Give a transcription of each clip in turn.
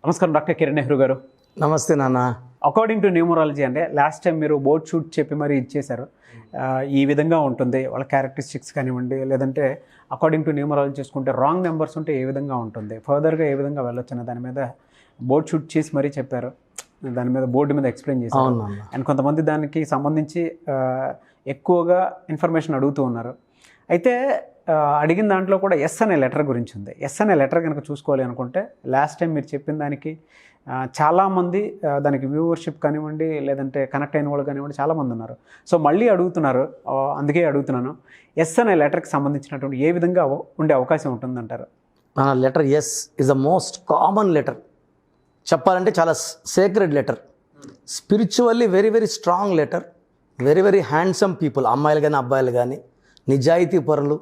నమస్కారం డాక్టర్ కిరణ్ నెహ్రూ గారు. నమస్తే నాన్న. అకార్డింగ్ టు న్యూమరాలజీ అంటే లాస్ట్ టైం మీరు బోర్డ్ షూట్ చెప్పి మరీ ఇచ్చేశారు. ఈ విధంగా ఉంటుంది వాళ్ళ క్యారెక్టరిస్టిక్స్ కానివ్వండి, లేదంటే అకార్డింగ్ టు న్యూమరాలజీ చేసుకుంటే రాంగ్ నెంబర్స్ ఉంటే ఏ విధంగా ఉంటుంది, ఫర్దర్గా ఏ విధంగా వెళ్ళొచ్చు అనే దాని మీద బోర్డ్ షూట్ చేసి మరీ చెప్పారు. దాని మీద బోర్డు మీద ఎక్స్ప్లెయిన్ చేశారు. అండ్ కొంతమంది దానికి సంబంధించి ఎక్కువగా ఇన్ఫర్మేషన్ అడుగుతూ ఉన్నారు. అయితే అడిగిన దాంట్లో కూడా ఎస్ అనే లెటర్ గురించి ఉంది. ఎస్ అనే లెటర్ కనుక చూసుకోవాలి అనుకుంటే లాస్ట్ టైం మీరు చెప్పిన దానికి చాలామంది దానికి వ్యూవర్షిప్ కానివ్వండి, లేదంటే కనెక్ట్ అయిన వాళ్ళు కానివ్వండి చాలామంది ఉన్నారు. సో మళ్ళీ అడుగుతున్నారు, అందుకే అడుగుతున్నాను. ఎస్ అనే లెటర్కి సంబంధించినటువంటి ఏ విధంగా ఉండే అవకాశం ఉంటుందంటారు? Letter S is the most common letter. చెప్పాలంటే చాలా sacred letter, spiritually very very strong letter, very very handsome people, అమ్మాయిలు కానీ అబ్బాయిలు కానీ, నిజాయితీ పరులు,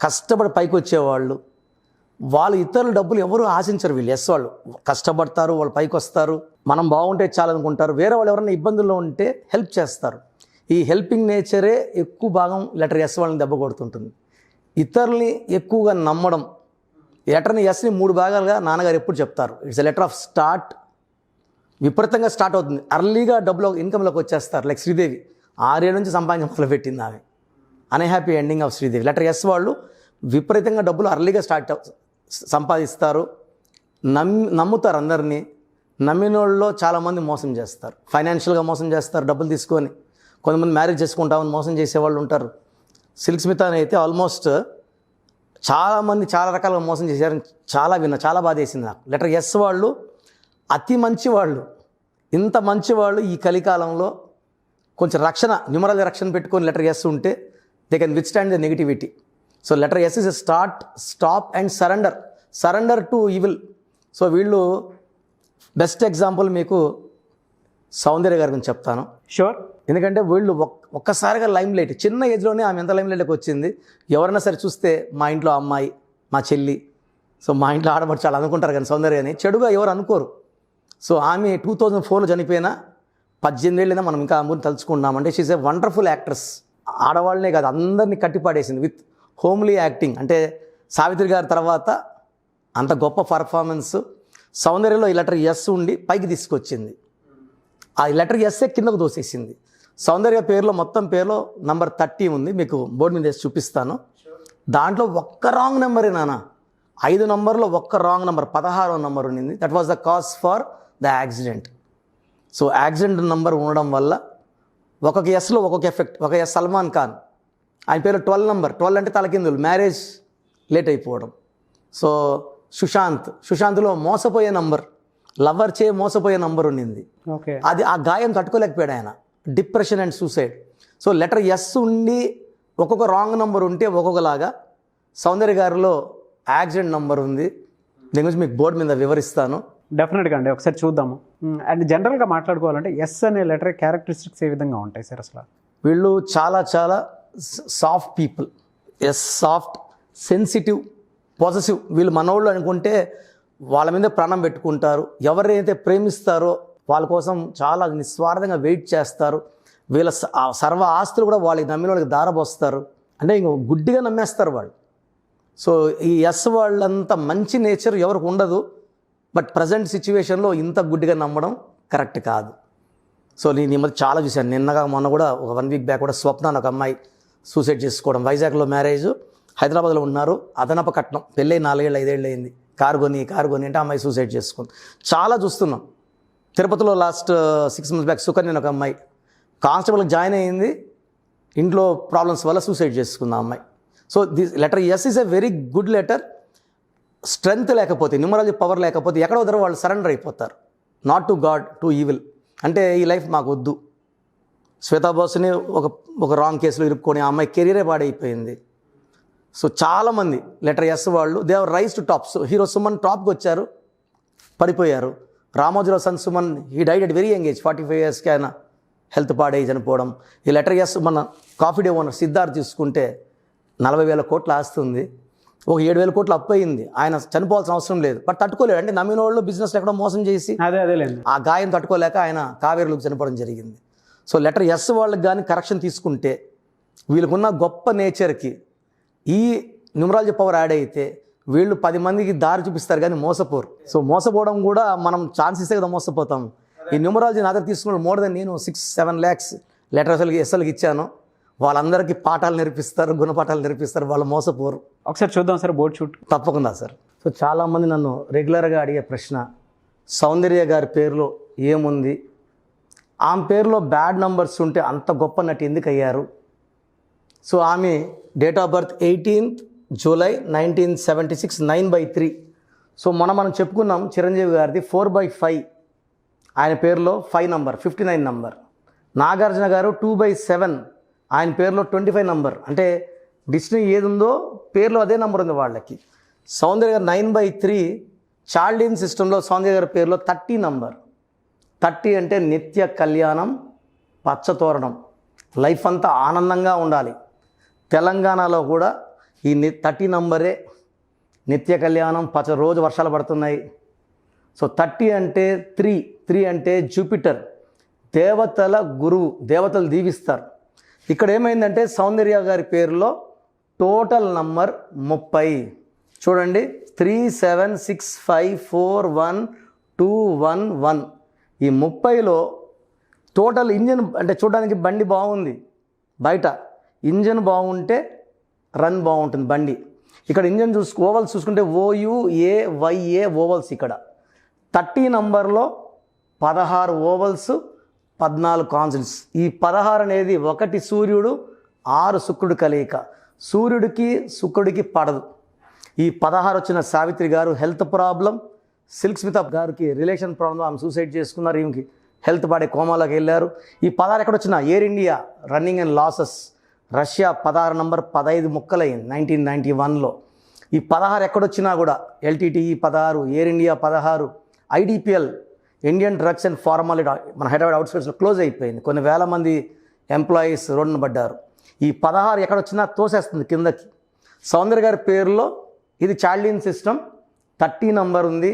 కష్టపడి పైకి వచ్చేవాళ్ళు, వాళ్ళు ఇతరుల డబ్బులు ఎవరు ఆశించరు. వీళ్ళు ఎస్ వాళ్ళు కష్టపడతారు, వాళ్ళు పైకి వస్తారు, మనం బాగుంటే చాలనుకుంటారు. వేరే వాళ్ళు ఎవరైనా ఇబ్బందుల్లో ఉంటే హెల్ప్ చేస్తారు. ఈ హెల్పింగ్ నేచరే ఎక్కువ భాగం లెటర్ ఎస్ వాళ్ళని దెబ్బ కొడుతుంటుంది. ఇతరుల్ని ఎక్కువగా నమ్మడం. లెటర్ని ఎస్ని 3 భాగాలుగా నాన్నగారు ఎప్పుడు చెప్తారు. It's a letter of start. విపరీతంగా స్టార్ట్ అవుతుంది, అర్లీగా డబ్బులో ఇన్కమ్లోకి వచ్చేస్తారు. లైక్ శ్రీదేవి 6 ఏళ్ళ నుంచి సంపాదించడం మొదలుపెట్టింది ఆమె. Unhappy ending of Sridevi. Letter S వాళ్ళు విపరీతంగా డబ్బులు అర్లీగా సంపాదిస్తారు, నమ్ముతారు అందరినీ. నమ్మిన వాళ్ళలో చాలామంది మోసం చేస్తారు, ఫైనాన్షియల్గా మోసం చేస్తారు డబ్బులు తీసుకొని. కొంతమంది మ్యారేజ్ చేసుకుంటామని మోసం చేసేవాళ్ళు ఉంటారు. సిల్క్ స్మిత అని అయితే ఆల్మోస్ట్ చాలామంది చాలా రకాలుగా మోసం చేశారని చాలా బాధ వేసింది నాకు. లెటర్ ఎస్ వాళ్ళు అతి మంచి వాళ్ళు. ఇంత మంచి వాళ్ళు ఈ కలికాలంలో కొంచెం రక్షణ, న్యూమరాలజీ రక్షణ పెట్టుకొని లెటర్ ఎస్ ఉంటే they can withstand the negativity. So letter S is a start, stop and surrender to evil. So వీళ్ళు బెస్ట్ ఎగ్జాంపుల్ మీకు సౌందర్య గారి గురించి చెప్తాను. షూర్. ఎందుకంటే వీళ్ళు ఒక్కసారిగా లైమ్ లైట్, చిన్న ఏజ్లోనే ఆమె ఎంత లైమ్ లైట్కి వచ్చింది. ఎవరైనా సరే చూస్తే మా ఇంట్లో అమ్మాయి, మా చెల్లి, సో మా ఇంట్లో ఆడబడి చాలా అనుకుంటారు కానీ సౌందర్య అని చెడుగా ఎవరు అనుకోరు. సో ఆమె 2004లో చనిపోయినా 18 ఏళ్ళైనా మనం ఇంకా ఆమెను తలుచుకుంటున్నామంటే షీఈస్ ఏ వండర్ఫుల్ యాక్ట్రెస్. ఆడవాళ్ళనే కాదు అందరినీ కట్టిపాడేసింది విత్ హోమ్లీ యాక్టింగ్. అంటే సావిత్రి గారి తర్వాత అంత గొప్ప పర్ఫార్మెన్స్ సౌందర్యలో ఈ లెటర్ ఎస్ ఉండి పైకి తీసుకొచ్చింది. ఆ లెటర్ ఎస్ఏ కిందకు దోసేసింది. సౌందర్య పేరులో మొత్తం పేరులో నంబర్ 30 ఉంది, మీకు బోర్డు మీద వేసి చూపిస్తాను. దాంట్లో ఒక్క రాంగ్ నెంబరే నాన్న. 5 నంబర్లో ఒక్క రాంగ్ నెంబర్, 16వ నంబర్ ఉండింది. That was the cause for the accident. So accident number ఉండడం వల్ల ఒక్కొక్క ఎస్లో ఒక్కొక్క ఎఫెక్ట్. ఒక ఎస్ సల్మాన్ ఖాన్, ఆయన పేరు 12 నంబర్. 12 అంటే తలకిందులు, మ్యారేజ్ లేట్ అయిపోవడం. సో సుశాంత్లో మోసపోయే నంబర్, లవర్ చే మోసపోయే నంబర్ ఉండింది. ఓకే. అది ఆ గాయం తట్టుకోలేకపోయాడు ఆయన, depression and suicide. So letter S ఉండి ఒక్కొక్క రాంగ్ నంబర్ ఉంటే ఒక్కొక్కలాగా. సౌందర్య గారిలో యాక్సిడెంట్ నంబర్ ఉంది, దీని గురించి మీకు బోర్డు మీద వివరిస్తాను. డెఫినెట్గా అండి, ఒకసారి చూద్దాము. అండ్ జనరల్గా మాట్లాడుకోవాలంటే ఎస్ అనే లెటర్ క్యారెక్టరిస్టిక్స్ ఏ విధంగా ఉంటాయి సార్ అసలు? వీళ్ళు చాలా soft people. Yes soft, sensitive, positive. వీళ్ళు మనోళ్ళు అనుకుంటే వాళ్ళ మీద ప్రాణం పెట్టుకుంటారు. ఎవరైతే ప్రేమిస్తారో వాళ్ళ కోసం చాలా నిస్వార్థంగా వెయిట్ చేస్తారు. వీళ్ళ సర్వ ఆస్తులు కూడా వాళ్ళకి నమ్మిన వాళ్ళకి దారపోస్తారు. అంటే ఇంక గుడ్డిగా నమ్మేస్తారు వాళ్ళు. సో ఈ ఎస్ వాళ్ళంత మంచి నేచర్ ఎవరికి ఉండదు. బట్ ప్రజెంట్ సిచ్యువేషన్లో ఇంత గుడ్డిగా నమ్మడం కరెక్ట్ కాదు. సో నేను ఈ మధ్య చాలా చూశాను. నిన్నగా మొన్న కూడా ఒక 1 వీక్ బ్యాక్ కూడా స్వప్న అని ఒక అమ్మాయి సూసైడ్ చేసుకోవడం. వైజాగ్లో మ్యారేజ్, హైదరాబాద్లో ఉన్నారు, అదనపు కట్నం, పెళ్ళి 4 ఏళ్ళు 5 ఏళ్ళు అయింది. కారు కొని అంటే అమ్మాయి సూసైడ్ చేసుకుంది. చాలా చూస్తున్నాం. తిరుపతిలో లాస్ట్ 6 months బ్యాక్ సుకన్య ఒక అమ్మాయి కానిస్టేబుల్కి జాయిన్ అయ్యింది, ఇంట్లో ప్రాబ్లమ్స్ వల్ల సూసైడ్ చేసుకుంది ఆ అమ్మాయి. So this letter S is a very good letter. Strength లేకపోతే, న్యూమరాలజీ పవర్ లేకపోతే ఎక్కడో దగ్గర వాళ్ళు సరెండర్ అయిపోతారు. Not to God, to evil. అంటే ఈ లైఫ్ మాకు వద్దు. శ్వేతాబోస్ని ఒక రాంగ్ కేసులో ఇరుక్కొని ఆ అమ్మాయి కెరీరే పాడైపోయింది. సో చాలామంది లెటర్ ఎస్ వాళ్ళు they are rise to top. So hero Suman టాప్కి వచ్చారు, పడిపోయారు. Ramoji Rao son Suman he died at very young age, 45 yearsకి ఆయన హెల్త్ పాడై చనిపోవడం. ఈ లెటర్ ఎస్ మన కాఫీ డే ఓనర్ సిద్ధార్థ్ తీసుకుంటే 40,000 కోట్లు ఆస్తుంది, ఒక 7,000 కోట్లు అప్పు అయింది. ఆయన చనిపోవాల్సిన అవసరం లేదు, బట్ తట్టుకోలేడు. అంటే నమ్మిన వాళ్ళు బిజినెస్ ఎక్కడో మోసం చేసి ఆ గాయం తట్టుకోలేక ఆయన కావేరులోకి చనిపోవడం జరిగింది. సో లెటర్ ఎస్ వాళ్ళకి కానీ కరెక్షన్ తీసుకుంటే వీళ్ళకున్న గొప్ప నేచర్కి ఈ న్యూమరాలజీ పవర్ యాడ్ అయితే వీళ్ళు 10 మందికి దారి చూపిస్తారు కానీ మోసపోరు. సో మోసపోవడం కూడా మనం ఛాన్స్ ఇస్తే కదా మోసపోతాం. ఈ న్యూమరాలజీ నా దగ్గర తీసుకున్న మోర్ దెన్ నేను 6-7 lakhs లెటర్స్ ఎస్ఎల్కి ఇచ్చాను. వాళ్ళందరికీ పాఠాలు నేర్పిస్తారు, గుణపాఠాలు నేర్పిస్తారు, వాళ్ళు మోసపోరు. ఒకసారి చూద్దాం సార్ బోర్డ్ షూట్. తప్పకుండా సార్. సో చాలామంది నన్ను రెగ్యులర్గా అడిగే ప్రశ్న, సౌందర్య గారి పేరులో ఏముంది, ఆమె పేరులో బ్యాడ్ నంబర్స్ ఉంటే అంత గొప్ప నటి ఎందుకు అయ్యారు? సో ఆమె date of birth 18th July 1976, 9/3. So మనం చెప్పుకున్నాం చిరంజీవి గారిది 4/5, ఆయన పేరులో 5 నంబర్, 59 నంబర్. నాగార్జున గారు 2/7, ఆయన పేరులో 25 నంబర్. అంటే డిస్నీ ఏది ఉందో పేరులో అదే నంబర్ ఉంది వాళ్ళకి. సౌందర్య గారు 9/3, చార్లిన్ సిస్టంలో సౌందర్య గారి పేరులో 30 నంబర్. 30 అంటే నిత్య కళ్యాణం, పచ్చతోరణం, లైఫ్ అంతా ఆనందంగా ఉండాలి. తెలంగాణలో కూడా ఈ 30 నంబరే నిత్య కళ్యాణం, రోజు వర్షాలు పడుతున్నాయి. సో 30 అంటే 3 అంటే జూపిటర్, దేవతల గురువు, దేవతలు దీవిస్తారు. ఇక్కడ ఏమైందంటే సౌందర్య గారి పేరులో టోటల్ నంబర్ 30. చూడండి, 3765412111. ఈ 30లో టోటల్ ఇంజన్ అంటే చూడడానికి బండి బాగుంది, బయట ఇంజన్ బాగుంటే రన్ బాగుంటుంది బండి. ఇక్కడ ఇంజన్ ఓవల్స్ చూసుకుంటే OUAYA ఓవల్స్. ఇక్కడ 30 నంబర్లో 16 ఓవల్స్, 14 కాన్సనెంట్స్. ఈ 16 అనేది 1 సూర్యుడు 6 శుక్రుడు కలయిక. సూర్యుడికి శుక్రుడికి పడదు. ఈ 16 వచ్చిన సావిత్రి గారు హెల్త్ ప్రాబ్లం, సిల్క్ స్మిత గారికి రిలేషన్ ప్రాబ్లం, ఆమె సూసైడ్ చేసుకున్నారు, ఈమెకి హెల్త్ పాడే కోమాలోకి వెళ్ళారు. ఈ 16 ఎక్కడ వచ్చినా air India running and losses, Russia 16 number 15 ముక్కలైంది 1991లో. ఈ 16 ఎక్కడొచ్చినా కూడా LTTE 16, air India 16, IDPL Indian drugs and formality మన హైదరాబాద్ అవుట్స్కర్ట్స్లో క్లోజ్ అయిపోయింది. కొన్ని వేల మంది ఎంప్లాయీస్ రోడ్డున పడ్డారు. ఈ 16 ఎక్కడొచ్చినా తోసేస్తుంది కిందకి. సౌందర్య గారి పేరులో ఇది చార్లిన్ సిస్టమ్, 30 నంబర్ ఉంది,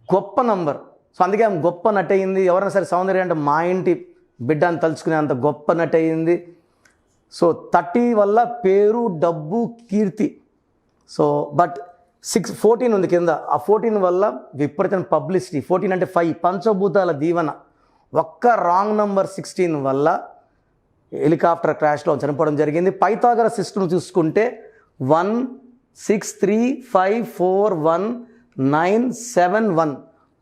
గొప్ప నంబర్. సో అందుకే ఆమె గొప్ప నటి అయింది. ఎవరైనా సరే సౌందర్య అంటే మా ఇంటి బిడ్డ అని తలుచుకునే అంత గొప్ప నటి అయింది. సో 30 వల్ల పేరు, డబ్బు, కీర్తి. సో బట్ 14 ఉంది కింద. ఆ 14 వల్ల విపరీతమైన పబ్లిసిటీ. 14 అంటే 5, పంచభూతాల దీవెన. ఒక్క రాంగ్ నంబర్ 16 వల్ల హెలికాప్టర్ క్రాష్లో చనిపోవడం జరిగింది. పైథాగరస్ సిస్టమ్ చూసుకుంటే 163541971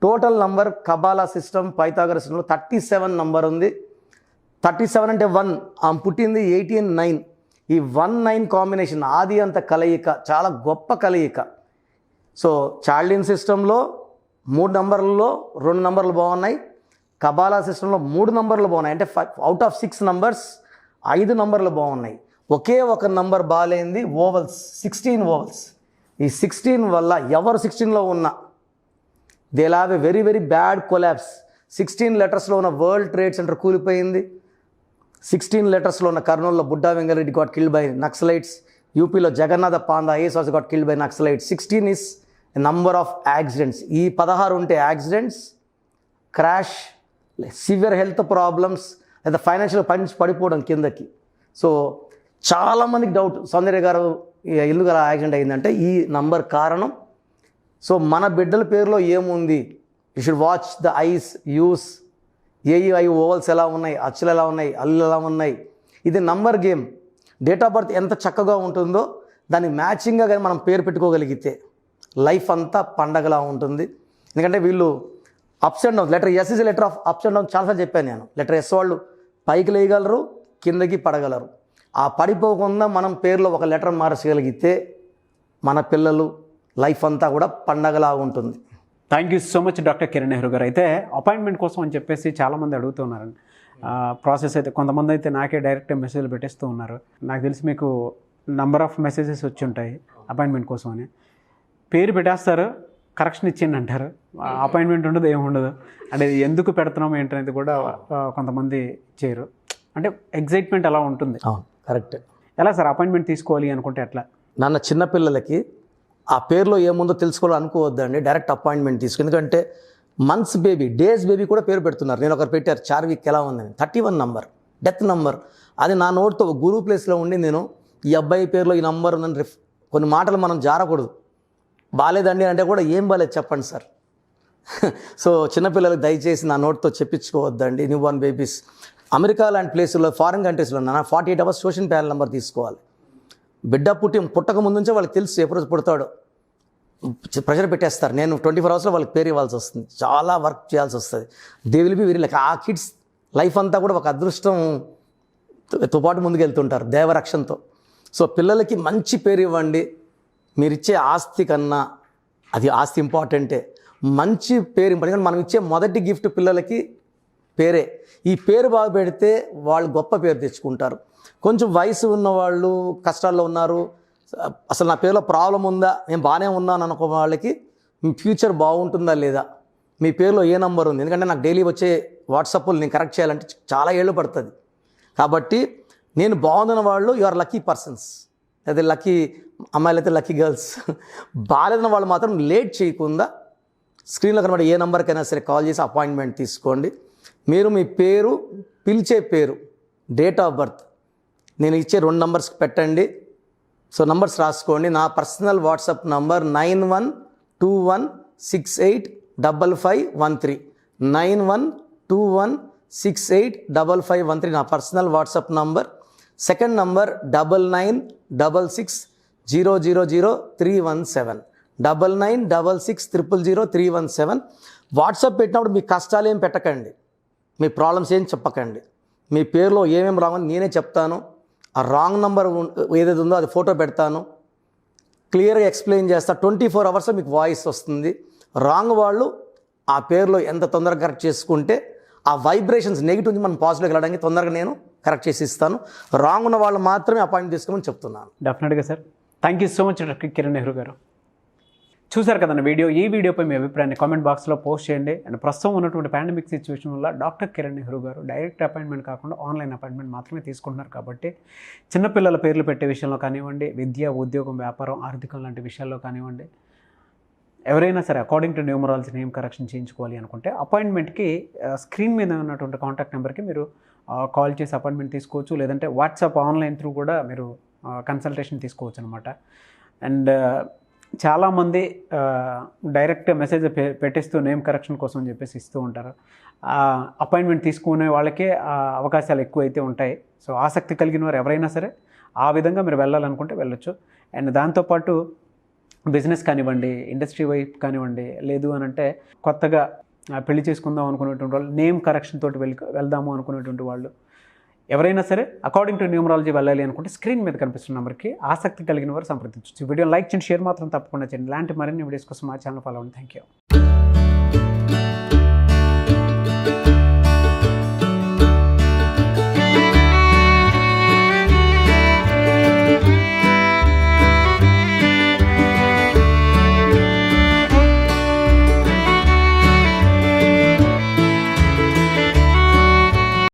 total number. Kabbalah system Pythagoras సిస్టంలో 37 నంబర్ ఉంది. 37 అంటే 1, ఆమె పుట్టింది 18/9. ఈ 1-9 కాంబినేషన్ ఆది అంత కలయిక, చాలా గొప్ప కలయిక. సో చార్లిన్ సిస్టంలో 3 నంబర్లలో 2 నంబర్లు బాగున్నాయి. కబాలా సిస్టంలో 3 నంబర్లు బాగున్నాయి. అంటే అవుట్ ఆఫ్ 6 నంబర్స్ 5 నంబర్లు బాగున్నాయి. ఒకే ఒక నంబర్ బాగాలేంది ఓవల్స్, 16 ఓవల్స్. ఈ 16 వల్ల ఎవరు 16లో ఉన్నా they have a very very bad collapse. 16 లెటర్స్లో ఉన్న వరల్డ్ ట్రేడ్ సెంటర్ కూలిపోయింది. 16 లెటర్స్లో ఉన్న కర్నూలులో Budda Vengal Reddy got killed by Naxalites. యూపీలో Jagannatha Panda IAS officer got killed by Naxalites. 16 is number of accidents. ఈ 16 ఉంటే accidents, crash, severe health problems, లేదా ఫైనాన్షియల్ పడిపోవడం కిందకి. సో చాలామందికి డౌట్ సౌందర్య గారు ఎందుకు అలా యాక్సిడెంట్ అయిందంటే ఈ నంబర్ కారణం. సో మన బిడ్డల పేరులో ఏముంది, you should watch the ice, use AEI ovals ఎలా ఉన్నాయి, అచ్చులు ఎలా ఉన్నాయి, అల్లు ఎలా ఉన్నాయి. ఇది number game. Date of birth ఎంత చక్కగా ఉంటుందో దాన్ని మ్యాచింగ్గా కానీ మనం పేరు పెట్టుకోగలిగితే లైఫ్ అంతా పండగలా ఉంటుంది. ఎందుకంటే వీళ్ళు ups and downs, letter S is letter of ups and downs చాలాసార్లు చెప్పాను నేను. లెటర్ ఎస్ వాళ్ళు పైకి లేయగలరు, కిందకి పడగలరు. ఆ పడిపోకుండా మనం పేరులో ఒక లెటర్ మార్చగలిగితే మన పిల్లలు లైఫ్ అంతా కూడా పండగలా ఉంటుంది. Thank you so much doctor Kiran Nehru గారు. అయితే అపాయింట్మెంట్ కోసం అని చెప్పేసి చాలామంది అడుగుతున్నారండి. ప్రాసెస్ అయితే కొంతమంది అయితే నాకే డైరెక్ట్ మెసేజ్లు పెట్టేస్తూ ఉన్నారు. నాకు తెలిసి మీకు నంబర్ ఆఫ్ మెసేజెస్ వచ్చి ఉంటాయి అపాయింట్మెంట్ కోసం అని. పేరు పెట్టేస్తారు, కరెక్షన్ ఇచ్చిండి అంటారు, అపాయింట్మెంట్ ఉండదు, ఏముండదు. అంటే ఎందుకు పెడుతున్నాం ఏంటనేది కూడా కొంతమంది చేయరు. అంటే ఎగ్జైట్మెంట్ అలా ఉంటుంది. కరెక్ట్. ఎలా సార్ అపాయింట్మెంట్ తీసుకోవాలి అనుకుంటే ఎట్లా? నాన్న చిన్నపిల్లలకి ఆ పేరులో ఏముందో తెలుసుకోవాలని అనుకోవద్దండి, డైరెక్ట్ అపాయింట్మెంట్ తీసుకు. ఎందుకంటే మంత్స్ బేబీ, డేస్ బేబీ కూడా పేరు పెడుతున్నారు. నేను ఒకరు పెట్టారు, చార్విక్ ఎలా ఉందని, 31 నంబర్ డెత్ నంబర్. అది నా నోట్తో గురువు ప్లేస్లో ఉండి నేను ఈ అబ్బాయి పేరులో ఈ నంబర్ ఉందని కొన్ని మాటలు మనం జారకూడదు. బాలేదండి అంటే కూడా ఏం బాలేదు చెప్పండి సార్. సో చిన్నపిల్లలకు దయచేసి నా నోట్తో చెప్పించుకోవద్దండి. న్యూ బోర్న్ బేబీస్ అమెరికా లాంటి ప్లేసుల్లో, ఫారిన్ కంట్రీస్లో 48 అవర్స్ సోషల్ ప్యానల్ నెంబర్ తీసుకోవాలి. బిడ్డ పుట్టక ముందు నుంచే వాళ్ళకి తెలుసు ఎప్పుడు పుడతాడో. ప్రెషర్ పెట్టేస్తారు. నేను 24 అవర్స్లో వాళ్ళకి పేరు ఇవ్వాల్సి వస్తుంది, చాలా వర్క్ చేయాల్సి వస్తుంది. They will be very like ఆ కిడ్స్ లైఫ్ అంతా కూడా ఒక అదృష్టంతో పాటు ముందుకు వెళ్తుంటారు దేవరక్షణతో. సో పిల్లలకి మంచి పేరు ఇవ్వండి. మీరు ఇచ్చే ఆస్తి కన్నా అది ఆస్తి ఇంపార్టెంటే, మంచి పేరు ఇంపార్టెంట్. మనం ఇచ్చే మొదటి గిఫ్ట్ పిల్లలకి పేరే. ఈ పేరు బాగా పెడితే వాళ్ళు గొప్ప పేరు తెచ్చుకుంటారు. కొంచెం వయసు ఉన్నవాళ్ళు, కష్టాల్లో ఉన్నారు, అసలు నా పేరులో ప్రాబ్లం ఉందా, నేను బాగానే ఉన్నాను అనుకో వాళ్ళకి మీ ఫ్యూచర్ బాగుంటుందా లేదా, మీ పేరులో ఏ నెంబర్ ఉంది. ఎందుకంటే నాకు డైలీ వచ్చే వాట్సాప్లు నేను కరెక్ట్ చేయాలంటే చాలా ఏళ్ళు పడుతుంది. కాబట్టి నేను బాగుందన్న వాళ్ళు యు ఆర్ లక్కీ పర్సన్స్. అయితే లక్కీ అమ్మాయిలు అయితే లక్కీ గర్ల్స్. బాగాలేదన్న వాళ్ళు మాత్రం లేట్ చేయకుండా స్క్రీన్లో కనబడే ఏ నెంబర్కైనా సరే కాల్ చేసి అపాయింట్మెంట్ తీసుకోండి. మీరు మీ పేరు, పిలిచే పేరు, డేట్ ఆఫ్ బర్త్ నేను ఇచ్చే 2 నంబర్స్కి పెట్టండి. సో నంబర్స్ రాసుకోండి. నా పర్సనల్ వాట్సాప్ నంబర్ 9121685513 9121685513 నా personal WhatsApp number. Second number 9966000317 9966000317. WhatsApp పెట్టినప్పుడు మీ కష్టాలు ఏం పెట్టకండి, మీ ప్రాబ్లమ్స్ ఏం చెప్పకండి. మీ పేరులో ఏమేమి రాంగ్ అని నేనే చెప్తాను. ఆ రాంగ్ నెంబర్ ఏదైతే ఉందో అది ఫోటో పెడతాను, క్లియర్గా ఎక్స్ప్లెయిన్ చేస్తా. 24 అవర్స్లో మీకు వాయిస్ వస్తుంది. రాంగ్ వాళ్ళు ఆ పేరులో ఎంత తొందరగా కరెక్ట్ చేసుకుంటే ఆ వైబ్రేషన్స్ నెగిటివ్ నుంచి మనం పాజిటివ్కి వెళ్ళడానికి తొందరగా నేను కరెక్ట్ చేసి ఇస్తాను. రాంగ్ ఉన్న వాళ్ళు మాత్రమే అపాయింట్ తీసుకోమని చెప్తున్నాను. డెఫినెట్గా sir. Thank you so much doctor Kiran Nehru గారు. చూసారు కదన్న వీడియో. ఈ వీడియోపై మీ అభిప్రాయాన్ని కామెంట్ బాక్స్లో పోస్ట్ చేయండి. అండ్ ప్రస్తుతం ఉన్నటువంటి పాండమిక్ సిచ్యువేషన్ వల్ల డాక్టర్ కిరణ్ నెహ్రూ గారు డైరెక్ట్ అపాయింట్మెంట్ కాకుండా ఆన్లైన్ అపాయింట్మెంట్ మాత్రమే తీసుకుంటున్నారు. కాబట్టి చిన్నపిల్లల పేర్లు పెట్టే విషయంలో కానివ్వండి, విద్య, ఉద్యోగం, వ్యాపారం, ఆర్థికం లాంటి విషయాల్లో కానివ్వండి, ఎవరైనా సరే according to numerology name correction చేయించుకోవాలి అనుకుంటే అపాయింట్మెంట్కి స్క్రీన్ మీద ఉన్నటువంటి కాంటాక్ట్ నెంబర్కి మీరు కాల్ చేసి అపాయింట్మెంట్ తీసుకోవచ్చు. లేదంటే వాట్సాప్ ఆన్లైన్ త్రూ కూడా మీరు కన్సల్టేషన్ తీసుకోవచ్చు అనమాట. అండ్ చాలామంది డైరెక్ట్ మెసేజ్ పెట్టేస్తూ నేమ్ కరెక్షన్ కోసం అని చెప్పేసి ఇస్తూ ఉంటారు. అపాయింట్మెంట్ తీసుకునే వాళ్ళకే అవకాశాలు ఎక్కువ అయితే ఉంటాయి. సో ఆసక్తి కలిగిన వారు ఎవరైనా సరే ఆ విధంగా మీరు వెళ్ళాలనుకుంటే వెళ్ళొచ్చు. అండ్ దాంతోపాటు బిజినెస్ కానివ్వండి, ఇండస్ట్రీ వైపు కానివ్వండి, లేదు అని అంటే కొత్తగా పెళ్లి చేసుకుందాం అనుకునేటువంటి వాళ్ళు, నేమ్ కరెక్షన్ తోటి వెళ్దాము అనుకునేటువంటి వాళ్ళు ఎవరైనా సరే అకార్డింగ్ టు న్యూమరాలజీ వెళ్ళాలి అనుకుంటే స్క్రీన్ మీద కనిపిస్తున్న నెంబర్కి ఆసక్తి కలిగిన వారు సంప్రదించవచ్చు. ఈ వీడియో లైక్ చేయండి, షేర్ మాత్రం తప్పకుండా చేయండి. ఇలాంటి మరిన్ని వీడియోస్ కోసం మా ఛానల్ ఫాలో అవ్వండి. Thank you.